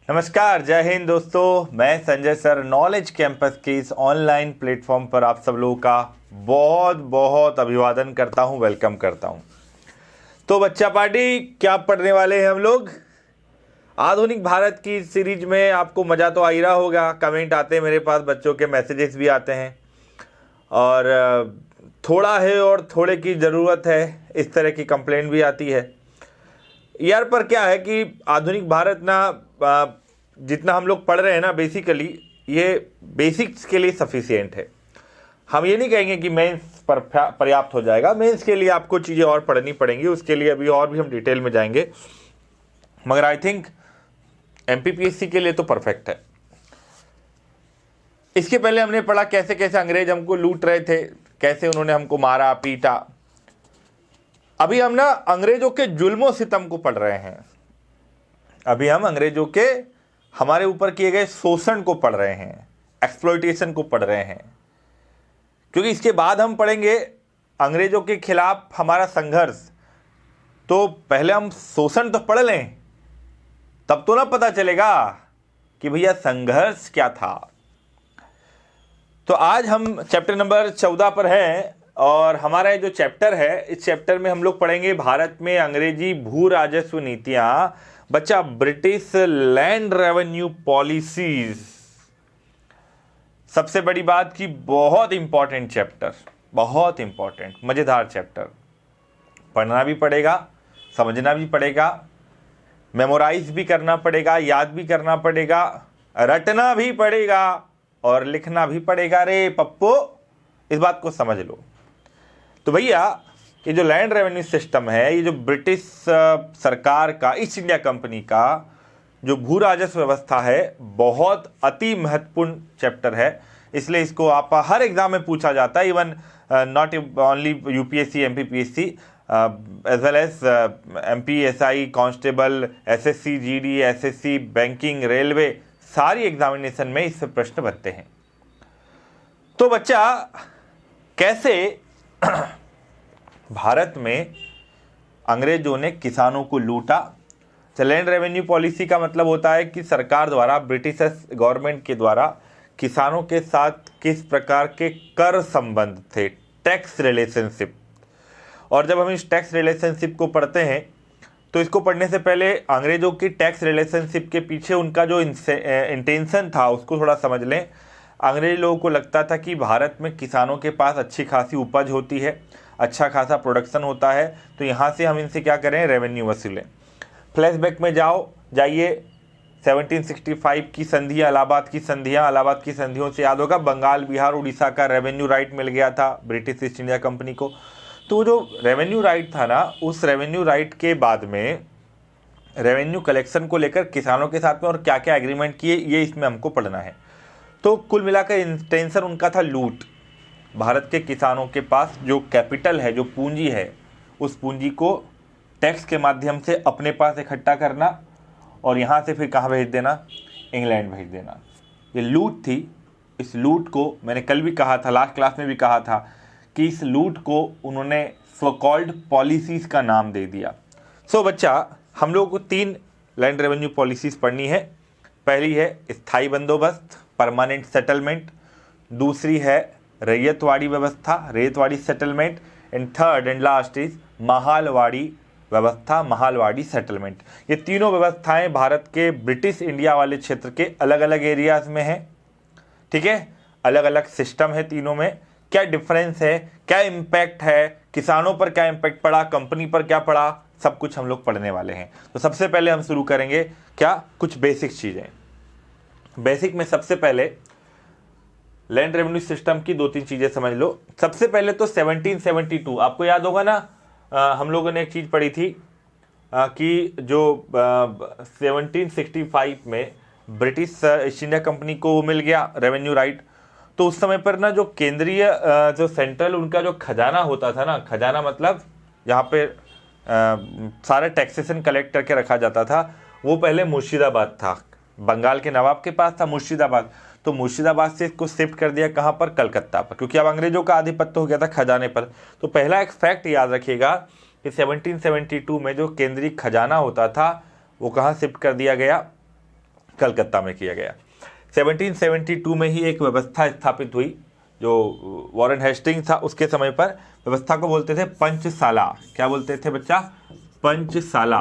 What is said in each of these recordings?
नमस्कार, जय हिंद दोस्तों। मैं संजय सर नॉलेज कैंपस के इस ऑनलाइन प्लेटफॉर्म पर आप सब लोगों का बहुत बहुत अभिवादन करता हूं, वेलकम करता हूं। तो बच्चा पार्टी क्या पढ़ने वाले हैं हम लोग? आधुनिक भारत की सीरीज में आपको मज़ा तो आ ही रहा होगा। कमेंट आते हैं मेरे पास, बच्चों के मैसेजेस भी आते हैं और थोड़ा है और थोड़े की ज़रूरत है, इस तरह की कंप्लेंट भी आती है यार। पर क्या है कि आधुनिक भारत ना जितना हम लोग पढ़ रहे हैं ना, बेसिकली ये बेसिक्स के लिए सफिशिएंट है। हम ये नहीं कहेंगे कि मेंस पर पर्याप्त हो जाएगा। मेंस के लिए आपको चीज़ें और पढ़नी पड़ेंगी, उसके लिए अभी और भी हम डिटेल में जाएंगे, मगर आई थिंक एमपीपीएससी के लिए तो परफेक्ट है। इसके पहले हमने पढ़ा कैसे कैसे अंग्रेज हमको लूट रहे थे, कैसे उन्होंने हमको मारा पीटा। अभी हम ना अंग्रेजों के जुल्मों सितम को पढ़ रहे हैं। अभी हम अंग्रेजों के हमारे ऊपर किए गए शोषण को पढ़ रहे हैं, एक्सप्लॉयटेशन को पढ़ रहे हैं, क्योंकि इसके बाद हम पढ़ेंगे अंग्रेजों के खिलाफ हमारा संघर्ष। तो पहले हम शोषण तो पढ़ लें, तब तो ना पता चलेगा कि भैया संघर्ष क्या था। तो आज हम चैप्टर नंबर 14 पर हैं और हमारा ये जो चैप्टर है, इस चैप्टर में हम लोग पढ़ेंगे भारत में अंग्रेजी भू राजस्व नीतियां, बच्चा ब्रिटिश लैंड रेवेन्यू पॉलिसीज। सबसे बड़ी बात कि बहुत इंपॉर्टेंट चैप्टर, बहुत इंपॉर्टेंट मजेदार चैप्टर। पढ़ना भी पड़ेगा, समझना भी पड़ेगा, मेमोराइज भी करना पड़ेगा, याद भी करना पड़ेगा, रटना भी पड़ेगा और लिखना भी पड़ेगा। रे पप्पो, इस बात को समझ लो। तो भैया ये जो लैंड रेवेन्यू सिस्टम है, ये जो ब्रिटिश सरकार का, ईस्ट इंडिया कंपनी का जो भू राजस्व व्यवस्था है, बहुत अति महत्वपूर्ण चैप्टर है। इसलिए इसको आप हर एग्जाम में पूछा जाता है, even not only UPSC, MPPSC, as well as MPSI, constable, SSC, GD, SSC, banking, railway, सारी एग्जामिनेशन में इससे प्रश्न बनते हैं। तो बच्चा कैसे भारत में अंग्रेजों ने किसानों को लूटा। लैंड रेवेन्यू पॉलिसी का मतलब होता है कि सरकार द्वारा, ब्रिटिश गवर्नमेंट के द्वारा किसानों के साथ किस प्रकार के कर संबंध थे, टैक्स रिलेशनशिप। और जब हम इस टैक्स रिलेशनशिप को पढ़ते हैं तो इसको पढ़ने से पहले अंग्रेजों की टैक्स रिलेशनशिप के पीछे उनका जो इंटेंशन था उसको थोड़ा समझ लें। अंग्रेज लोगों को लगता था कि भारत में किसानों के पास अच्छी खासी उपज होती है, अच्छा खासा प्रोडक्शन होता है, तो यहाँ से हम इनसे क्या करें, रेवेन्यू वसूलें। फ्लैशबैक में जाइए 1765 की संधियाँ, इलाहाबाद की संधियाँ, इलाहाबाद की संधियों से याद होगा बंगाल, बिहार, उड़ीसा का रेवेन्यू राइट मिल गया था ब्रिटिश ईस्ट इंडिया कंपनी को। तो जो रेवेन्यू राइट था ना, उस रेवेन्यू राइट के बाद में रेवेन्यू कलेक्शन को लेकर किसानों के साथ में और क्या क्या एग्रीमेंट किए, ये इसमें हमको पढ़ना है। तो कुल मिलाकर इंटेंशन उनका था लूट। भारत के किसानों के पास जो कैपिटल है, जो पूंजी है, उस पूंजी को टैक्स के माध्यम से अपने पास इकट्ठा करना और यहाँ से फिर कहाँ भेज देना, इंग्लैंड भेज देना। ये लूट थी। इस लूट को मैंने कल भी कहा था, लास्ट क्लास में भी कहा था कि इस लूट को उन्होंने सो कॉल्ड पॉलिसीज का नाम दे दिया। सो बच्चा, हम लोगों को 3 लैंड रेवेन्यू पॉलिसीज पढ़नी है। पहली है स्थायी बंदोबस्त, परमानेंट सेटलमेंट। दूसरी है रैयतवाड़ी व्यवस्था, ryotwari settlement. And third and last is Mahalwari व्यवस्था, महालवाड़ी सेटलमेंट। ये तीनों व्यवस्थाएं भारत के ब्रिटिश इंडिया वाले क्षेत्र के अलग अलग एरियाज में हैं। ठीक है, अलग अलग सिस्टम है तीनों में। क्या डिफरेंस है, क्या इम्पैक्ट है, किसानों पर क्या इम्पैक्ट पड़ा, कंपनी पर क्या पड़ा, सब कुछ हम लोग पढ़ने वाले हैं। तो सबसे पहले हम शुरू करेंगे क्या, कुछ बेसिक चीज़ें। बेसिक में सबसे पहले लैंड रेवेन्यू सिस्टम की 2-3 चीज़ें समझ लो। सबसे पहले तो 1772, आपको याद होगा ना, हम लोगों ने एक चीज़ पढ़ी थी कि जो 1765 में ब्रिटिश ईस्ट इंडिया कंपनी को मिल गया रेवेन्यू राइट। तो उस समय पर ना जो केंद्रीय, जो सेंट्रल उनका जो खजाना होता था ना, खजाना मतलब जहाँ पे सारे टैक्सेशन कलेक्ट करके रखा जाता था, वो पहले मुर्शिदाबाद था, बंगाल के नवाब के पास था मुर्शिदाबाद। तो मुर्शिदाबाद से इसको शिफ्ट कर दिया कहाँ पर, कलकत्ता पर, क्योंकि अब अंग्रेजों का आधिपत्य हो गया था खजाने पर। तो पहला एक फैक्ट याद रखिएगा कि 1772 में जो केंद्रीय खजाना होता था वो कहाँ शिफ्ट कर दिया गया, कलकत्ता में किया गया। 1772 में ही एक व्यवस्था स्थापित हुई, जो वॉरेन हेस्टिंग्स था उसके समय पर। व्यवस्था को बोलते थे पंचसाला। क्या बोलते थे बच्चा? पंचसाला।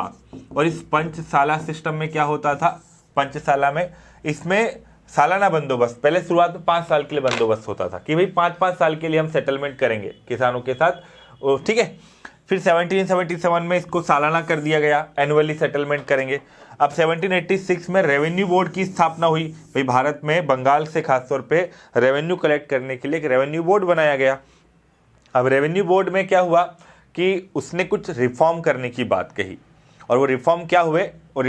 और इस पंचसाला सिस्टम में क्या होता था? पंचसाला में इसमें सालाना बंदोबस्त, पहले शुरुआत में 5 साल के लिए बंदोबस्त होता था कि भाई 5-5 साल के लिए हम सेटलमेंट करेंगे किसानों के साथ, ठीक है। फिर 1777 में इसको सालाना कर दिया गया, एनुअली सेटलमेंट करेंगे। अब 1786 में रेवेन्यू बोर्ड की स्थापना हुई। भाई भारत में बंगाल से खासतौर पे रेवेन्यू कलेक्ट करने के लिए एक रेवेन्यू बोर्ड बनाया गया। अब रेवेन्यू बोर्ड में क्या हुआ कि उसने कुछ रिफॉर्म करने की बात कही, और वो रिफॉर्म क्या हुए? वो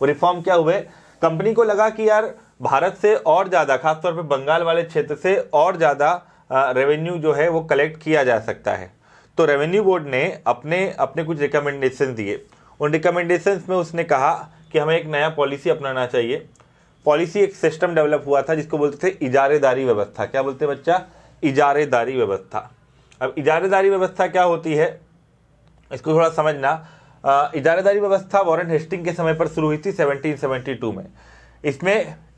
रिफॉर्म क्या हुए, कंपनी को लगा कि यार भारत से और ज़्यादा, खासतौर पे बंगाल वाले क्षेत्र से और ज़्यादा रेवेन्यू जो है वो कलेक्ट किया जा सकता है। तो रेवेन्यू बोर्ड ने अपने कुछ रिकमेंडेशन दिए। उन रिकमेंडेशंस में उसने कहा कि हमें एक नया पॉलिसी अपनाना चाहिए। पॉलिसी, एक सिस्टम डेवलप हुआ था जिसको बोलते थे इजारेदारी व्यवस्था। क्या बोलते हैं बच्चा? इजारेदारी व्यवस्था। अब इजारेदारी व्यवस्था क्या होती है, इसको थोड़ा समझना। इजारेदारी व्यवस्था वॉरेन हेस्टिंग के समय पर शुरू हुई थी 1772 में।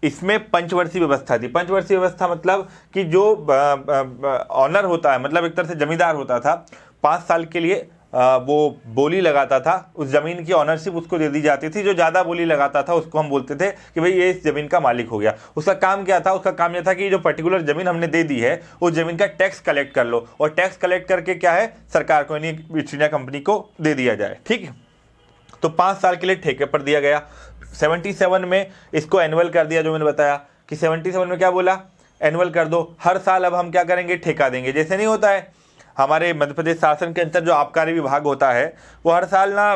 इसमें पंचवर्षीय व्यवस्था थी। पंचवर्षीय व्यवस्था मतलब कि जो ऑनर होता है, मतलब एक तरह से जमींदार होता था, 5 साल के लिए वो बोली लगाता था, उस जमीन की ऑनरशिप उसको दे दी जाती थी। जो ज़्यादा बोली लगाता था उसको हम बोलते थे कि भाई ये इस जमीन का मालिक हो गया। उसका काम क्या था? उसका काम यह था कि जो पर्टिकुलर जमीन हमने दे दी है उस जमीन का टैक्स कलेक्ट कर लो, और टैक्स कलेक्ट करके क्या है, सरकार को, यानी ईस्ट इंडिया कंपनी को दे दिया जाए, ठीक है। तो 5 साल के लिए ठेके पर दिया गया। 77 में इसको एनुअल कर दिया, जो मैंने बताया कि 77 में क्या बोला, एनुअल कर दो, हर साल अब हम क्या करेंगे, ठेका देंगे। जैसे नहीं होता है हमारे मध्य प्रदेश शासन के अंदर जो आबकारी विभाग होता है, वो हर साल ना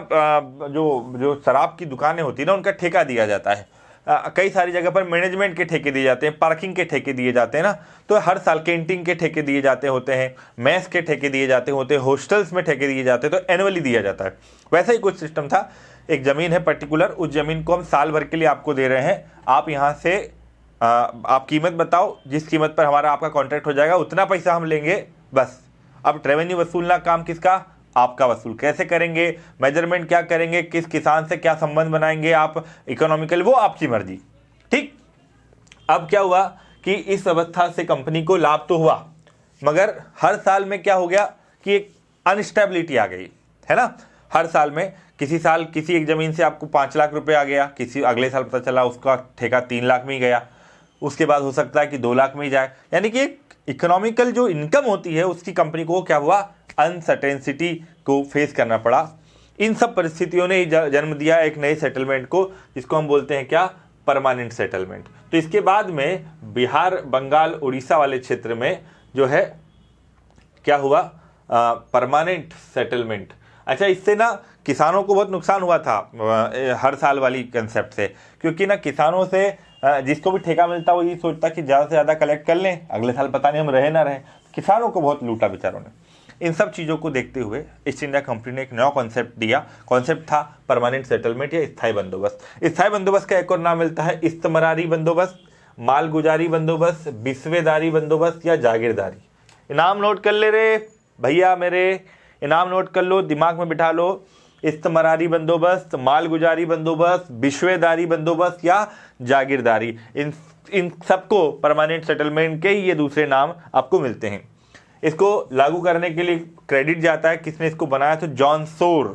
जो शराब की दुकानें होती है ना, उनका ठेका दिया जाता है। कई सारी जगह पर मैनेजमेंट के ठेके दिए जाते हैं, पार्किंग के ठेके दिए जाते हैं ना, तो हर साल कैंटीन के ठेके दिए जाते होते हैं, मेस के ठेके दिए जाते होते हैं, हॉस्टल्स में ठेके दिए जाते हैं, तो एनुअली दिया जाता है। वैसा ही कुछ सिस्टम था। एक ज़मीन है पर्टिकुलर, उस ज़मीन को हम साल भर के लिए आपको दे रहे हैं, आप यहाँ से आप कीमत बताओ, जिस कीमत पर हमारा आपका कॉन्ट्रैक्ट हो जाएगा उतना पैसा हम लेंगे, बस। अब रेवेन्यू वसूलना काम किसका? आपका वसूल। कैसे करेंगे, मेजरमेंट क्या करेंगे, किस किसान से क्या संबंध बनाएंगे आप इकोनॉमिकल, वो आपकी मर्जी, ठीक। अब क्या हुआ कि इस व्यवस्था से कंपनी को लाभ तो हुआ, मगर हर साल में क्या हो गया कि एक अनस्टेबिलिटी आ गई, है ना। हर साल में किसी साल किसी एक ज़मीन से आपको 5 लाख रुपए आ गया, किसी अगले साल पता चला उसका ठेका 3 लाख में ही गया, उसके बाद हो सकता है कि 2 लाख में ही जाए। यानी कि एक इकोनॉमिकल जो इनकम होती है उसकी कंपनी को क्या हुआ, अनसर्टेनिटी को फेस करना पड़ा। इन सब परिस्थितियों ने जन्म दिया एक नए सेटलमेंट को, जिसको हम बोलते हैं क्या, परमानेंट सेटलमेंट। तो इसके बाद में बिहार, बंगाल, उड़ीसा वाले क्षेत्र में जो है क्या हुआ, परमानेंट सेटलमेंट। अच्छा, इससे ना किसानों को बहुत नुकसान हुआ था हर साल वाली कंसेप्ट से, क्योंकि ना किसानों से जिसको भी ठेका मिलता वो ये सोचता कि ज़्यादा से ज़्यादा कलेक्ट कर लें, अगले साल पता नहीं हम रहे ना रहे। किसानों को बहुत लूटा बेचारों ने। इन सब चीज़ों को देखते हुए ईस्ट इंडिया कंपनी ने एक नया कॉन्सेप्ट दिया। कॉन्सेप्ट था परमानेंट सेटलमेंट या स्थायी बंदोबस्त। स्थायी बंदोबस्त का एक और नाम मिलता है इस्तमरारी बंदोबस्त, मालगुजारी बंदोबस्त, बिस्वेदारी बंदोबस्त या जागीरदारी। नाम नोट कर ले रे भैया मेरे, इनाम नोट कर लो, दिमाग में बिठा लो। इस्तमरारी बंदोबस्त, मालगुजारी बंदोबस्त, बिश्वेदारी बंदोबस्त या जागीरदारी, इन सबको परमानेंट सेटलमेंट के ये दूसरे नाम आपको मिलते हैं। इसको लागू करने के लिए क्रेडिट जाता है, किसने इसको बनाया, तो जॉन शोर।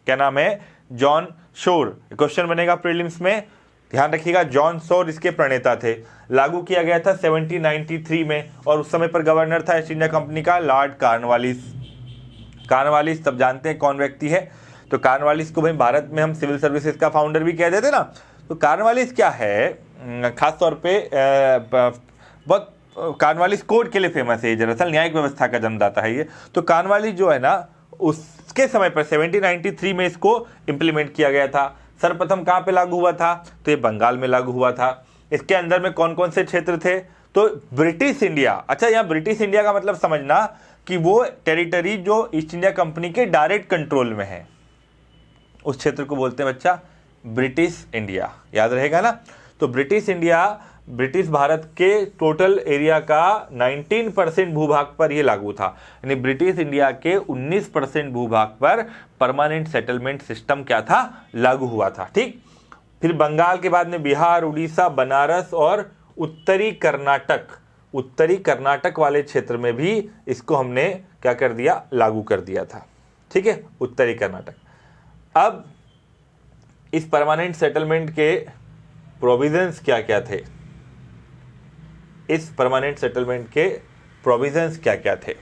क्या नाम है, जॉन शोर। क्वेश्चन बनेगा प्रीलिम्स में, ध्यान रखिएगा, जॉन शोर इसके प्रणेता थे। लागू किया गया था 1793 में, और उस समय पर गवर्नर था ईस्ट इंडिया कंपनी का लॉर्ड कॉर्नवालिस। कॉर्नवालिस तब जानते हैं कौन व्यक्ति है, तो कॉर्नवालिस को भाई भारत में हम सिविल सर्विसेज का फाउंडर भी कह देते ना। तो कॉर्नवालिस क्या है, खासतौर पे बहुत कॉर्नवालिस कोड के लिए फेमस है, दरअसल न्यायिक व्यवस्था का जन्मदाता है ये। तो कॉर्नवालिस जो है ना, उसके समय पर 1793 में इसको इम्प्लीमेंट किया गया था। सर्वप्रथम कहाँ पे लागू हुआ था, तो ये बंगाल में लागू हुआ था। इसके अंदर में कौन कौन से क्षेत्र थे, तो ब्रिटिश इंडिया। अच्छा, यहाँ ब्रिटिश इंडिया का मतलब समझना कि वो टेरिटरी जो ईस्ट इंडिया कंपनी के डायरेक्ट कंट्रोल में है, उस क्षेत्र को बोलते हैं बच्चा ब्रिटिश इंडिया, याद रहेगा ना। तो ब्रिटिश इंडिया ब्रिटिश भारत के टोटल एरिया का 19% भूभाग पर यह लागू था, यानी ब्रिटिश इंडिया के 19% भूभाग पर परमानेंट सेटलमेंट सिस्टम क्या था, लागू हुआ था। ठीक, फिर बंगाल के बाद में बिहार, उड़ीसा, बनारस और उत्तरी कर्नाटक वाले क्षेत्र में भी इसको हमने क्या कर दिया, लागू कर दिया था। ठीक है, उत्तरी कर्नाटक। अब इस परमानेंट सेटलमेंट के प्रोविजंस क्या क्या थे, इस परमानेंट सेटलमेंट के प्रोविजंस क्या क्या थे,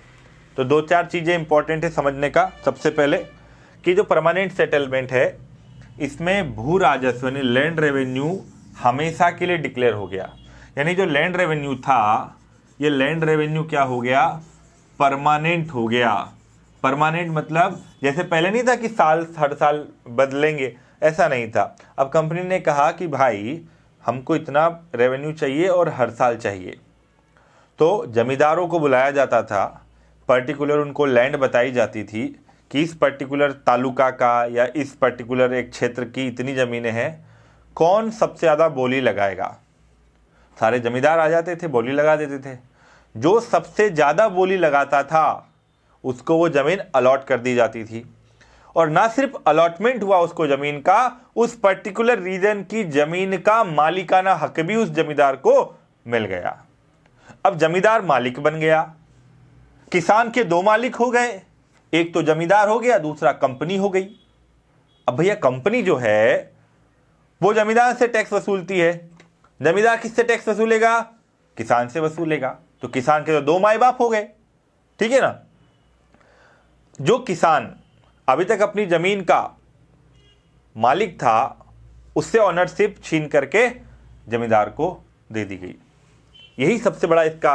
तो दो चार चीजें इंपॉर्टेंट है समझने का। सबसे पहले कि जो परमानेंट सेटलमेंट है इसमें भू राजस्व यानी लैंड रेवेन्यू हमेशा के लिए डिक्लेयर हो गया, यानी जो लैंड रेवेन्यू था ये लैंड रेवेन्यू क्या हो गया, परमानेंट हो गया। परमानेंट मतलब जैसे पहले नहीं था कि हर साल बदलेंगे, ऐसा नहीं था। अब कंपनी ने कहा कि भाई हमको इतना रेवेन्यू चाहिए और हर साल चाहिए, तो जमींदारों को बुलाया जाता था, पर्टिकुलर उनको लैंड बताई जाती थी कि इस पर्टिकुलर तालुका का या इस पर्टिकुलर एक क्षेत्र की इतनी ज़मीनें हैं, कौन सबसे ज़्यादा बोली लगाएगा। सारे जमींदार आ जाते थे, बोली लगा देते थे। जो सबसे ज़्यादा बोली लगाता था उसको वो ज़मीन अलॉट कर दी जाती थी, और ना सिर्फ अलॉटमेंट हुआ उसको ज़मीन का, उस पर्टिकुलर रीजन की ज़मीन का मालिकाना हक भी उस जमींदार को मिल गया। अब जमींदार मालिक बन गया, किसान के दो मालिक हो गए, एक तो जमींदार हो गया, दूसरा कंपनी हो गई। अब भैया कंपनी जो है वो जमींदार से टैक्स वसूलती है, जमींदार किससे टैक्स वसूलेगा, किसान से वसूलेगा, तो किसान के तो दो माए बाप हो गए। ठीक है ना, जो किसान अभी तक अपनी जमीन का मालिक था उससे ऑनरशिप छीन करके जमींदार को दे दी गई। यही सबसे बड़ा इसका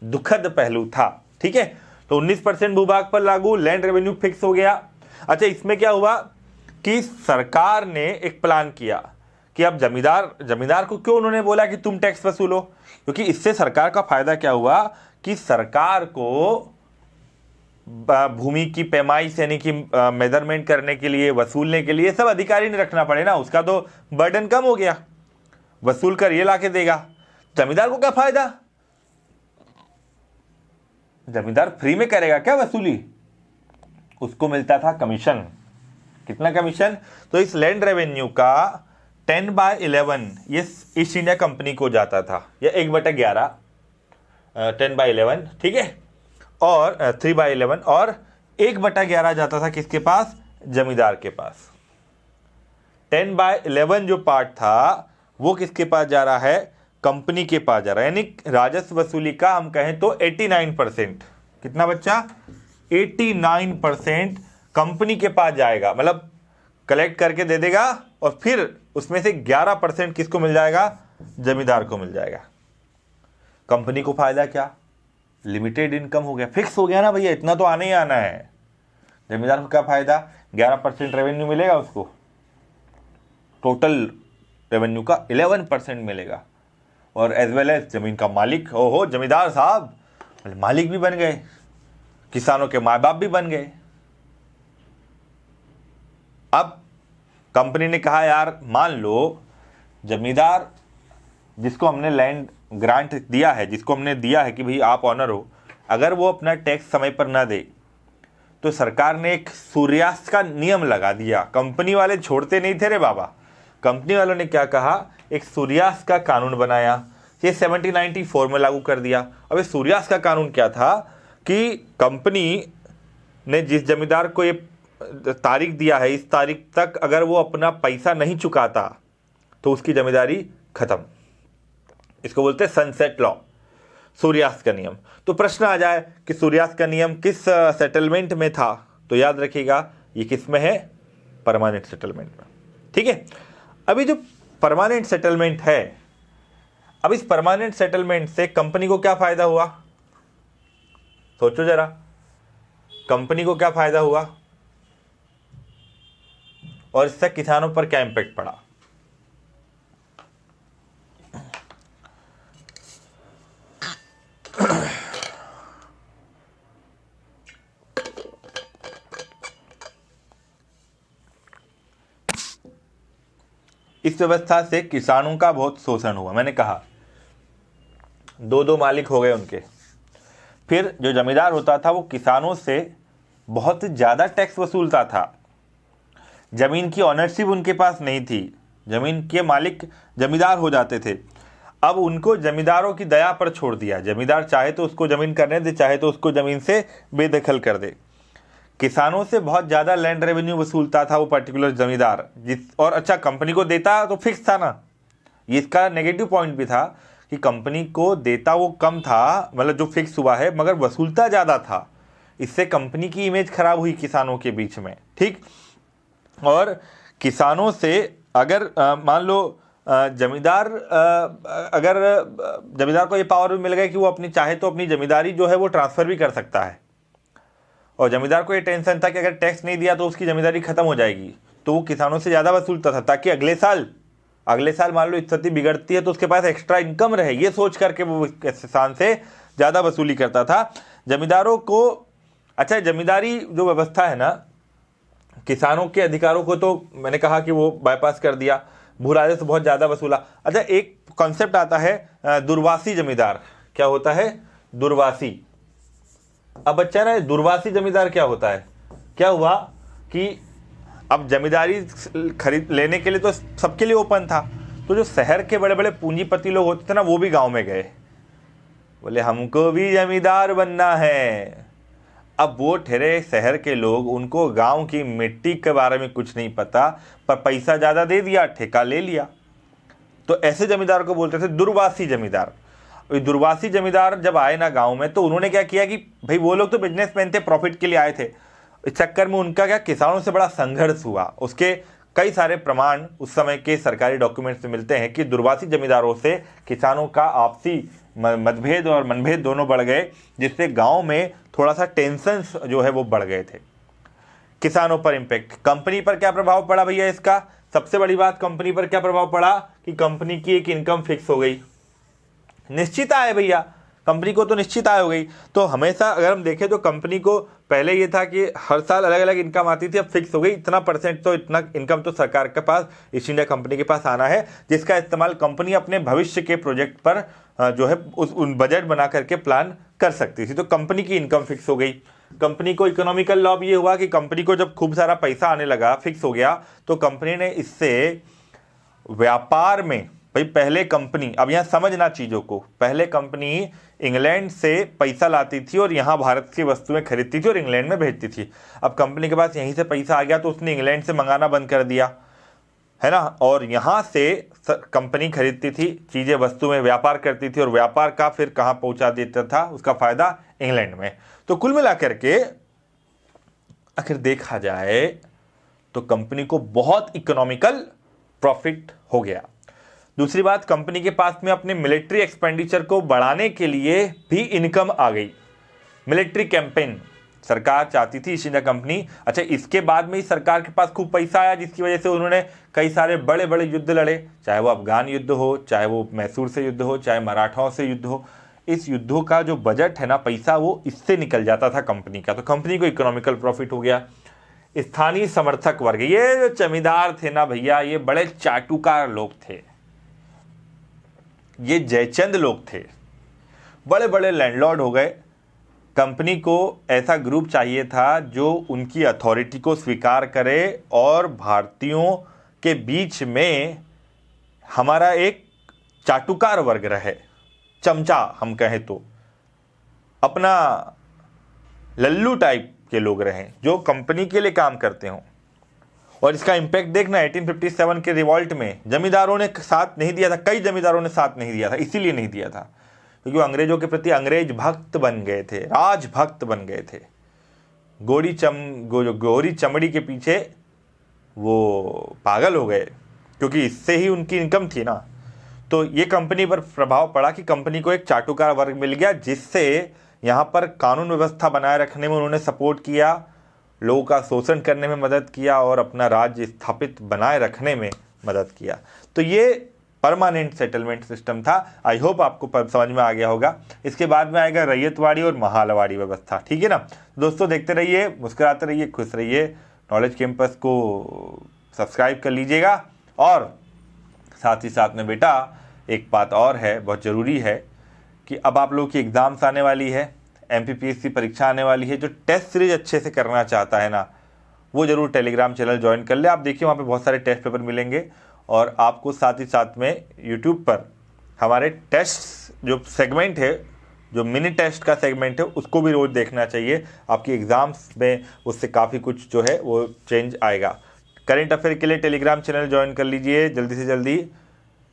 दुखद पहलू था। ठीक है, तो 19% भूभाग पर लागू, लैंड रेवेन्यू फिक्स हो गया। अच्छा, इसमें क्या हुआ कि सरकार ने एक प्लान किया कि अब जमींदार को क्यों उन्होंने बोला कि तुम टैक्स वसूलो, क्योंकि इससे सरकार का फायदा क्या हुआ कि सरकार को भूमि की पैमाइश यानी कि मेजरमेंट करने के लिए, वसूलने के लिए सब अधिकारी नहीं रखना पड़े ना, उसका तो बर्डन कम हो गया, वसूल कर ये लाके देगा। जमींदार को क्या फायदा, जमींदार फ्री में करेगा क्या वसूली, उसको मिलता था कमीशन। कितना कमीशन, तो इस लैंड रेवेन्यू का 10/11 ये ईस्ट इंडिया कंपनी को जाता था, या 1/11, 10/11, ठीक है, और 3/11, और 1/11 जाता था किसके पास, जमींदार के पास। 10/11 जो पार्ट था वो किसके पास जा रहा है, कंपनी के पास जा रहा है, यानी राजस्व वसूली का हम कहें तो 89%, कितना बच्चा, 89% कंपनी के पास जाएगा, मतलब कलेक्ट करके दे देगा, और फिर उसमें से 11% किसको मिल जाएगा, जमींदार को मिल जाएगा। कंपनी को फायदा क्या, लिमिटेड इनकम हो गया, फिक्स हो गया ना भैया, इतना तो आना ही आना है। जमींदार को क्या फायदा, 11% रेवेन्यू मिलेगा उसको, टोटल रेवेन्यू का 11% मिलेगा, और एज वेल एज जमीन का मालिक, ओहो जमींदार साहब मालिक भी बन गए, किसानों के माँ बाप भी बन गए। अब कंपनी ने कहा यार मान लो जमींदार जिसको हमने लैंड ग्रांट दिया है, जिसको हमने दिया है कि भाई आप ऑनर हो, अगर वो अपना टैक्स समय पर ना दे तो सरकार ने एक सूर्यास्त का नियम लगा दिया। कंपनी वाले छोड़ते नहीं थे रे बाबा, कंपनी वालों ने क्या कहा, एक सूर्यास्त का कानून बनाया, ये 1794 में लागू कर दिया। अब इस सूर्यास्त का कानून क्या था कि कंपनी ने जिस जमींदार को ये तारीख दिया है, इस तारीख तक अगर वो अपना पैसा नहीं चुकाता तो उसकी जमींदारी खत्म। इसको बोलते हैं सनसेट लॉ, सूर्यास्त का नियम। तो प्रश्न आ जाए कि सूर्यास्त का नियम किस सेटलमेंट में था, तो याद रखिएगा ये किस में है, परमानेंट सेटलमेंट में। ठीक है, अभी जो परमानेंट सेटलमेंट है, अब इस परमानेंट सेटलमेंट से कंपनी को क्या फायदा हुआ, सोचो जरा, कंपनी को क्या फायदा हुआ और इससे किसानों पर क्या इंपैक्ट पड़ा। इस व्यवस्था से किसानों का बहुत शोषण हुआ। मैंने कहा दो दो मालिक हो गए उनके। फिर जो जमींदार होता था वो किसानों से बहुत ज़्यादा टैक्स वसूलता था। ज़मीन की ऑनरशिप उनके पास नहीं थी, ज़मीन के मालिक जमींदार हो जाते थे। अब उनको जमींदारों की दया पर छोड़ दिया। जमींदार चाहे तो उसको ज़मीन करने दे, चाहे तो उसको ज़मीन से बेदखल कर दे। किसानों से बहुत ज़्यादा लैंड रेवेन्यू वसूलता था वो पर्टिकुलर जमींदार। और अच्छा, कंपनी को देता तो फिक्स था ना, ये इसका नेगेटिव पॉइंट भी था कि कंपनी को देता वो कम था, मतलब जो फिक्स हुआ है, मगर वसूलता ज़्यादा था। इससे कंपनी की इमेज खराब हुई किसानों के बीच में, ठीक। और किसानों से अगर मान लो जमींदार, अगर जमींदार को ये पावर भी मिल गया कि वो अपनी चाहे तो अपनी जमींदारी जो है वो ट्रांसफ़र भी कर सकता है। और जमींदार को ये टेंशन था कि अगर टैक्स नहीं दिया तो उसकी जमींदारी खत्म हो जाएगी, तो वो किसानों से ज़्यादा वसूलता था ताकि अगले साल मान लो स्थिति बिगड़ती है तो उसके पास एक्स्ट्रा इनकम रहे, ये सोच करके वो किसान से ज़्यादा वसूली करता था। जमींदारों को, अच्छा, जमींदारी जो व्यवस्था है ना, किसानों के अधिकारों को तो मैंने कहा कि वो बाईपास कर दिया, भू राजस्व बहुत ज़्यादा वसूला। अच्छा, एक कॉन्सेप्ट आता है दुर्वासी जमींदार। क्या होता है? दुर्वासी। अब बच्चा ना, दुर्वासी जमींदार क्या होता है? क्या हुआ कि अब जमींदारी खरीद लेने के लिए तो सबके लिए ओपन था, तो जो शहर के बड़े बड़े पूंजीपति लोग होते थे ना, वो भी गांव में गए, बोले हमको भी जमींदार बनना है। अब वो ठहरे शहर के लोग, उनको गांव की मिट्टी के बारे में कुछ नहीं पता, पर पैसा ज़्यादा दे दिया, ठेका ले लिया। तो ऐसे जमींदार को बोलते थे दुर्वासी जमींदार। दुर्वासी जमींदार जब आए ना गांव में, तो उन्होंने क्या किया कि भाई वो लोग तो बिजनेसमैन थे, प्रॉफिट के लिए आए थे। इस चक्कर में उनका क्या, किसानों से बड़ा संघर्ष हुआ। उसके कई सारे प्रमाण उस समय के सरकारी डॉक्यूमेंट्स में मिलते हैं कि दुर्वासी जमींदारों से किसानों का आपसी मतभेद और मनभेद दोनों बढ़ गए, जिससे गांव में थोड़ा सा टेंशन जो है वो बढ़ गए थे। किसानों पर इम्पैक्ट, कंपनी पर क्या प्रभाव पड़ा भैया इसका? सबसे बड़ी बात, कंपनी पर क्या प्रभाव पड़ा कि कंपनी की एक इनकम फिक्स हो गई, निश्चित आय भैया, कंपनी को तो निश्चित आय हो गई। तो हमेशा अगर हम देखें तो कंपनी को पहले ये था कि हर साल अलग अलग इनकम आती थी, अब फिक्स हो गई, इतना परसेंट तो इतना इनकम तो सरकार के पास, ईस्ट इंडिया कंपनी के पास आना है, जिसका इस्तेमाल कंपनी अपने भविष्य के प्रोजेक्ट पर जो है उन बजट बना करके प्लान कर सकती थी। तो कंपनी की इनकम फिक्स हो गई। कंपनी को इकोनॉमिकल लॉब ये हुआ कि कंपनी को जब खूब सारा पैसा आने लगा, फिक्स हो गया, तो कंपनी ने इससे व्यापार में, भाई पहले कंपनी, अब यहाँ समझना चीज़ों को, पहले कंपनी इंग्लैंड से पैसा लाती थी और यहाँ भारत की वस्तुएं खरीदती थी और इंग्लैंड में भेजती थी। अब कंपनी के पास यहीं से पैसा आ गया तो उसने इंग्लैंड से मंगाना बंद कर दिया, है ना, और यहाँ से कंपनी खरीदती थी चीज़ें, वस्तुएं व्यापार करती थी, और व्यापार का फिर कहाँ पहुँचा देता था, उसका फ़ायदा इंग्लैंड में। तो कुल मिला करके आखिर देखा जाए तो कंपनी को बहुत इकोनॉमिकल प्रॉफिट हो गया। दूसरी बात, कंपनी के पास में अपने मिलिट्री एक्सपेंडिचर को बढ़ाने के लिए भी इनकम आ गई। मिलिट्री कैंपेन सरकार चाहती थी, ईस्ट इंडिया कंपनी। अच्छा, इसके बाद में ही सरकार के पास खूब पैसा आया, जिसकी वजह से उन्होंने कई सारे बड़े बड़े युद्ध लड़े, चाहे वो अफगान युद्ध हो, चाहे वो मैसूर से युद्ध हो, चाहे मराठाओं से युद्ध हो। इस युद्धों का जो बजट है ना, पैसा, वो इससे निकल जाता था कंपनी का। तो कंपनी को इकोनॉमिकल प्रॉफिट हो गया। स्थानीय समर्थक वर्ग, ये जो जमींदार थे ना भैया, ये बड़े चाटुकार लोग थे, ये जयचंद लोग थे, बड़े बड़े लैंडलॉर्ड हो गए। कंपनी को ऐसा ग्रुप चाहिए था जो उनकी अथॉरिटी को स्वीकार करे और भारतीयों के बीच में हमारा एक चाटुकार वर्ग रहे, चमचा हम कहें तो, अपना लल्लू टाइप के लोग रहें जो कंपनी के लिए काम करते हों। और इसका इम्पैक्ट देखना, 1857 के रिवॉल्ट में जमींदारों ने साथ नहीं दिया था, कई जमींदारों ने साथ नहीं दिया था। इसीलिए नहीं दिया था क्योंकि वो अंग्रेजों के प्रति अंग्रेज भक्त बन गए थे, राजभक्त बन गए थे। गोरी चमड़ी के पीछे वो पागल हो गए, क्योंकि इससे ही उनकी इनकम थी ना। तो ये कंपनी पर प्रभाव पड़ा कि कंपनी को एक चाटुकार वर्ग मिल गया, जिससे यहाँ पर कानून व्यवस्था बनाए रखने में उन्होंने सपोर्ट किया, लोगों का शोषण करने में मदद किया और अपना राज्य स्थापित बनाए रखने में मदद किया। तो ये परमानेंट सेटलमेंट सिस्टम था। आई होप आपको समझ में आ गया होगा। इसके बाद में आएगा रैयतवाड़ी और महालवाड़ी व्यवस्था, ठीक है ना। दोस्तों देखते रहिए, मुस्कुराते रहिए, खुश रहिए। नॉलेज कैंपस को सब्सक्राइब कर लीजिएगा। और साथ ही साथ में बेटा एक बात और है, बहुत ज़रूरी है कि अब आप लोगों की एग्ज़ाम्स आने वाली है, MPPSC परीक्षा आने वाली है। जो टेस्ट सीरीज अच्छे से करना चाहता है ना, वो ज़रूर टेलीग्राम चैनल ज्वाइन कर ले। आप देखिए वहाँ पे बहुत सारे टेस्ट पेपर मिलेंगे और आपको साथ ही साथ में यूट्यूब पर हमारे टेस्ट जो सेगमेंट है, जो मिनी टेस्ट का सेगमेंट है, उसको भी रोज़ देखना चाहिए। आपकी एग्ज़ाम्स में उससे काफ़ी कुछ जो है वो चेंज आएगा। करंट अफेयर के लिए टेलीग्राम चैनल ज्वाइन कर लीजिए जल्दी से जल्दी।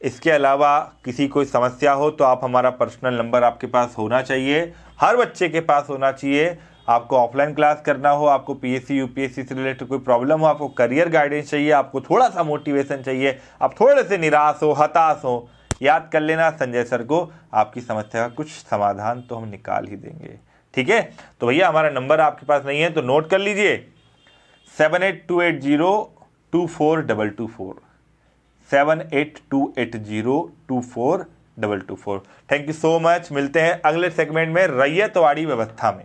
इसके अलावा किसी कोई समस्या हो तो आप हमारा पर्सनल नंबर आपके पास होना चाहिए, हर बच्चे के पास होना चाहिए। आपको ऑफलाइन क्लास करना हो, आपको PSC UPSC से रिलेटेड कोई प्रॉब्लम हो, आपको करियर गाइडेंस चाहिए, आपको थोड़ा सा मोटिवेशन चाहिए, आप थोड़े से निराश हो, हताश हो, याद कर लेना संजय सर को। आपकी समस्या का कुछ समाधान तो हम निकाल ही देंगे, ठीक है। तो भैया हमारा नंबर आपके पास नहीं है तो नोट कर लीजिए, 7828024224, 7828024224। Thank you so much. मिलते हैं अगले सेगमेंट में रैयतवाड़ी व्यवस्था में।